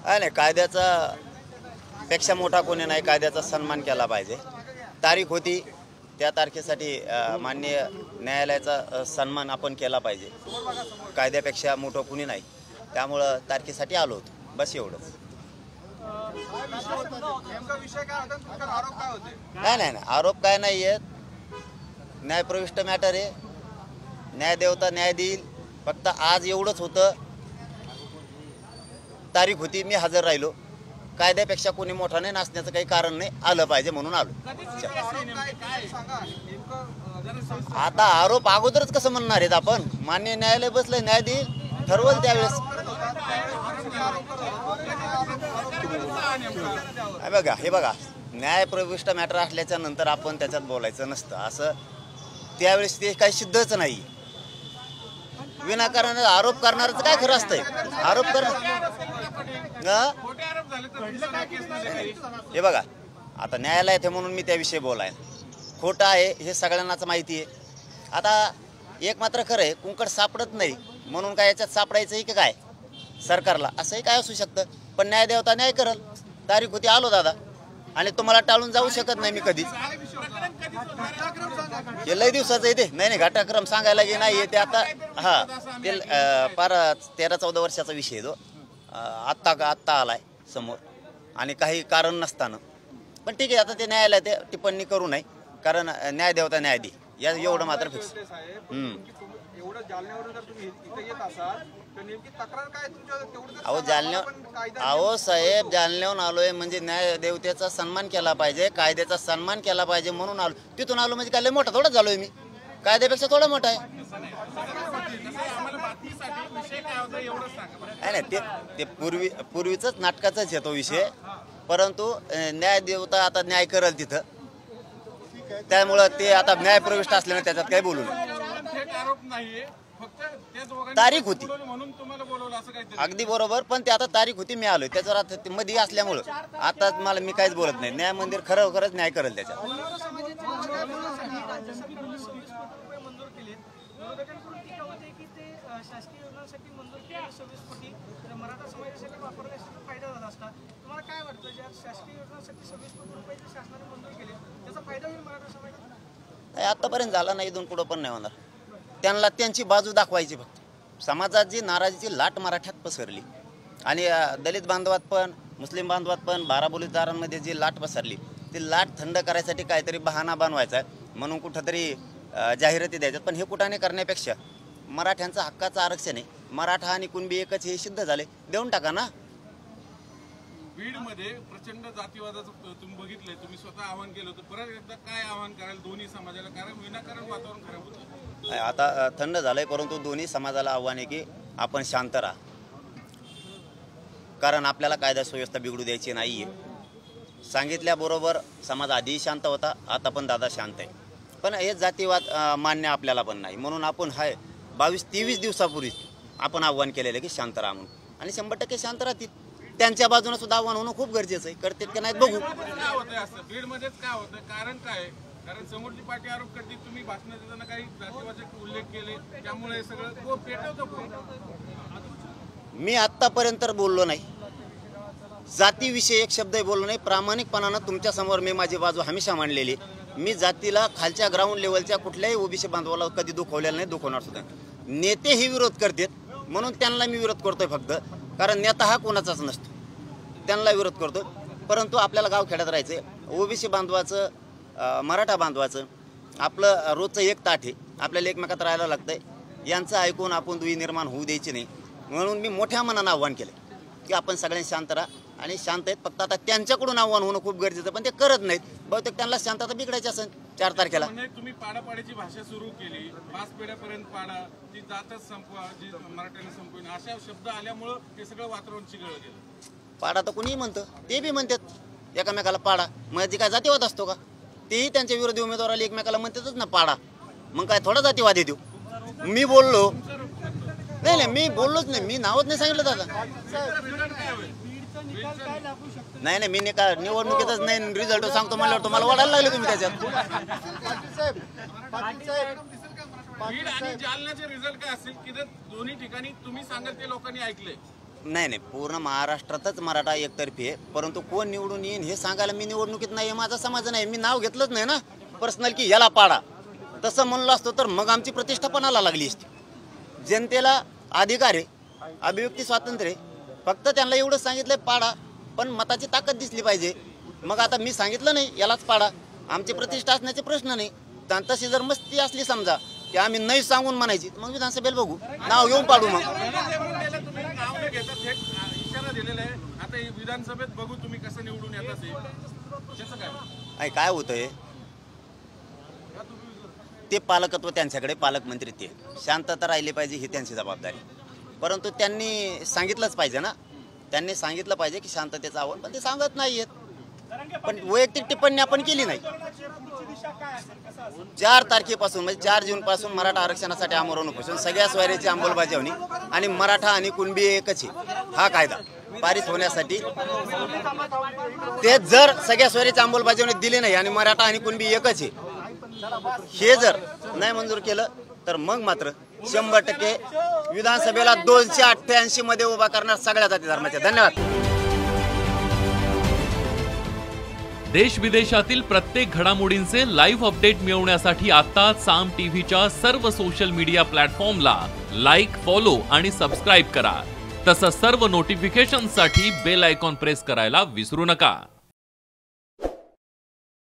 नाही, कायद्याचा पेक्षा मोठा कोणी नाही, कायद्याचा सन्मान केला पाहिजे। तारीख होती त्या तारखेसाठी माननीय न्यायालयाचा सन्मान आपण केला पाहिजे। कायद्यापेक्षा मोठं कोणी नाही, त्यामुळं तारखेसाठी आलो होतो, बस एवढंच। नाही, आरोप काय नाही आहेत, न्यायप्रविष्ट मॅटर आहे, न्यायदेवता न्याय देईल। फक्त आज एवढंच होतं, तारीख होती, मी हजर राहिलो, कायद्यापेक्षा कोणी मोठा नाही, नाचण्याचं काही कारण नाही, आलं पाहिजे म्हणून आलो। आता आरोप अगोदरच कसं म्हणणार आहेत आपण? मान्य न्यायालय बसलंय, न्याय देईल, ठरवल त्यावेळेस। हे बघा, न्यायप्रविष्ट मॅटर असल्याच्या नंतर आपण त्याच्यात बोलायचं नसतं, असं त्यावेळेस ते काही सिद्धच नाही। विनाकारण आरोप करणारच काय खरं असतंय? आरोप हे बघा, आता न्यायालयात आहे म्हणून मी त्याविषयी बोलायला, खोटं आहे हे सगळ्यांनाच माहिती आहे। आता एक मात्र खरं आहे, कुंकड सापडत नाही म्हणून काय याच्यात सापडायचं आहे की काय सरकारला? असंही काय असू शकतं, पण न्यायदेवता न्याय करल। तारीख होती, आलो दादा, आणि तुम्हाला टाळून जाऊ शकत नाही मी कधीच। हे लय दिवसाचं आहे ते, नाही घटनाक्रम सांगायला गे नाही ते आता। ते पार 13-14 वर्षाचा विषय आहे तो, आत्ता आलाय समोर, आणि काही कारण नसताना। पण ठीक आहे, आता ते न्यायालय ते टिप्पणी करू नये, कारण न्यायदेवता न्याय दे, या एवढं मात्र फिक्स। अहो साहेब, जालन्याहून आलोय म्हणजे न्यायदेवतेचा सन्मान केला पाहिजे, कायद्याचा सन्मान केला पाहिजे म्हणून आलो। तिथून आलो म्हणजे काय लय मोठा थोडा झालोय मी, कायद्यापेक्षा थोडा मोठा आहे। नाही, ते पूर्वीच नाटकाचाच आहे तो विषय, परंतु न्यायदेवता आता न्याय करल तिथं, त्यामुळं ते आता न्यायप्रविष्ट असल्याने त्याच्यात काही बोलू नये। तारीख होती अगदी बरोबर, पण ते आता तारीख होती, मी आलोय त्याच्यावर आता मध्ये असल्यामुळं आता मला मी काहीच बोलत नाही। न्याय मंदिर खरंच न्याय करेल त्याच्यात। आतापर्यंत झाला नाही, इथून पुढं पण नाही होणार। त्यांना त्यांची बाजू दाखवायची फक्त। समाजात जी नाराजीची लाट मराठ्यात पसरली, आणि दलित बांधवात पण, मुस्लिम बांधवात पण, बाराबोलीदारांमध्ये जी लाट पसरली, ती लाट थंड करायसाठी काहीतरी बहाणा बनवायचा म्हणून कुठंतरी जाहिराती द्यायच्यात। पण हे कुठाने करण्यापेक्षा मराठ्यांचं हक्काचं आरक्षण आहे, मराठा आणि कुणबी एकच हे सिद्ध झाले, देऊन टाका ना। बीडमध्ये प्रचंड जातीवादाचं तुम्ही बघितलंय, तुम्ही स्वतः आवाहन केलं होतं, परत एकदा काय आवाहन कराल दोन्ही समाजाला? कारण विनाकारण वातावरण खराब होतं। आता थंड झालंय, परंतु दोन्ही समाजाला आव्हान आहे की आपण शांत राहा, कारण आपल्याला कायदा सुव्यवस्था बिघडू द्यायची नाहीये। सांगितल्याबरोबर समाज आधी शांत होता, आता पण दादा शांत आहे, पण हे जातीवाद मान्य आपल्याला पण नाही, म्हणून आपण 22-23 दिवसापूर्वी आपण आव्हान केलेलं की शांत राहा म्हणून, आणि 100% शांत राहतील। त्यांच्या बाजूने सुद्धा आव्हान होणं खूप गरजेचं आहे, करतील की नाही बघू। बीडमध्येच काय होतं, कारण काय? कारण समोरची पार्टी आरोप करते, तुम्ही भाषण देताना काही जातीवादाचे उल्लेख केले, त्यामुळे हे सगळं पेटवतं। मी आत्तापर्यंत बोललो नाही, जातीविषयी एक शब्दही बोललो नाही। प्रामाणिकपणानं तुमच्या समोर मी माझी बाजू हमेशा मांडलेली। मी जातीला खालच्या ग्राउंड लेवलच्या कुठल्याही ओबीसी बांधवाला कधी दुखवलेलं नाही, दुखवणार सुद्धा। नेते हे विरोध करतात म्हणून त्यांना मी विरोध करतोय फक्त, कारण नेता हा कोणाचाच नसतो, त्यांना विरोध करतो। परंतु आपल्याला गावखेड्यात राहायचं आहे, ओबीसी बांधवाचं, मराठा बांधवाचं आपलं रोजचं एक ताट आहे, आपल्याला एकमेकात राहायला लागतंय। यांचं ऐकून आपण दुई निर्माण होऊ द्यायची नाही, म्हणून मी मोठ्या मनानं आव्हान केलं की आपण सगळ्यांनी शांत राहा, आणि शांत आहेत। फक्त आता त्यांच्याकडून आव्हान होणं खूप गरजेचं, पण ते करत नाहीत, बहुतेक त्यांना शांतता बिघडायची असेल 4 तारखेला। तुम्ही पाडापाडीची भाषा सुरू केली, 5 पिढ्यापर्यंत पाडा, ती जातच संपवा, जी मराठ्यांनी संपवून, अशा शब्द आल्यामुळं हे सगळं वातावरण चिघळलं गेलं। पाडा तर कुणीही म्हणतं, ते बी म्हणतात एकामेकाला पाडा, म्हणजे काय जातीवाद असतो का? तेही त्यांच्या विरोधी उमेदवाराला एकमेकाला म्हणतातच ना पाडा, मग काय थोडा जातीवाद येतो? मी बोललो नाही, मी बोललोच नाही, मी नावच नाही सांगितलं दादा। नाही, मी निवडणुकीतच नाही, रिझल्ट सांगतो म्हणल्यावर तुम्हाला वाढायला लागले तुम्ही त्याच्यात। बीड आणि जालन्याचे रिझल्ट काय असेल की दोन्ही ठिकाणी तुम्ही सांगाल ते लोकांनी ऐकले, नाही पूर्ण महाराष्ट्रातच मराठा एकतर्फी आहे, परंतु कोण निवडून येईन हे सांगायला मी निवडणुकीत नाही, हे माझा समाज नाही. मी नाव घेतलंच नाही ना पर्सनल की याला पाडा. तसं म्हणलं असतो तर मग आमची प्रतिष्ठा पणाला लागली असती. जनतेला अधिकार आहे, अभिव्यक्ती स्वातंत्र्य आहे, फक्त त्यांना एवढंच सांगितलं पाडा, पण मताची ताकद दिसली पाहिजे. मग आता मी सांगितलं नाही यालाच पाडा, आमची प्रतिष्ठा असण्याचे प्रश्न नाही. तशी जर मस्ती असली समजा की आम्ही नाही सांगून म्हणायची, मग विधानसभेला बघू, नाव घेऊन पाडू. मग तुम्ही नाव न घेता थेट इशारा दिलेला आहे, आता ही विधानसभेत बघू तुम्ही कसं निवडून येतात त्याचं काय काय होतंय, ते पालकत्व त्यांच्याकडे, पालकमंत्री ते शांतता राहिली पाहिजे ही त्यांची जबाबदारी. परंतु त्यांनी सांगितलंच पाहिजे ना, त्यांनी सांगितलं पाहिजे की शांततेचं आव्हान, पण ते सांगत नाहीयेत. पण वैयक्तिक टिप्पणी आपण केली नाही. 4 तारखेपासून म्हणजे 4 जूनपासून मराठा आरक्षणासाठी आमरण उपोषण, सगळ्या स्वारीची अंमलबजावणी आणि मराठा आणि कुणबी एकच आहे हा कायदा पारित होण्यासाठी. ते जर सगळ्या स्वारीची अंमलबजावणी दिली नाही आणि मराठा आणि कुणबी एकच आहे हे जर नाही मंजूर केलं तर मग मात्र 100% विधानसभेला 288 मध्ये उभा करणार सगळ्या जाती धर्माच्या. धन्यवाद. देश विदेशातील प्रत्येक घडामोडींचे लाईव्ह अपडेट मिळवण्यासाठी आता साम टीव्हीच्या सर्व सोशल मीडिया प्लॅटफॉर्मला लाईक, फॉलो आणि सबस्क्राईब करा. तसंच सर्व नोटिफिकेशनसाठी बेल आयकॉन प्रेस करायला विसरू नका.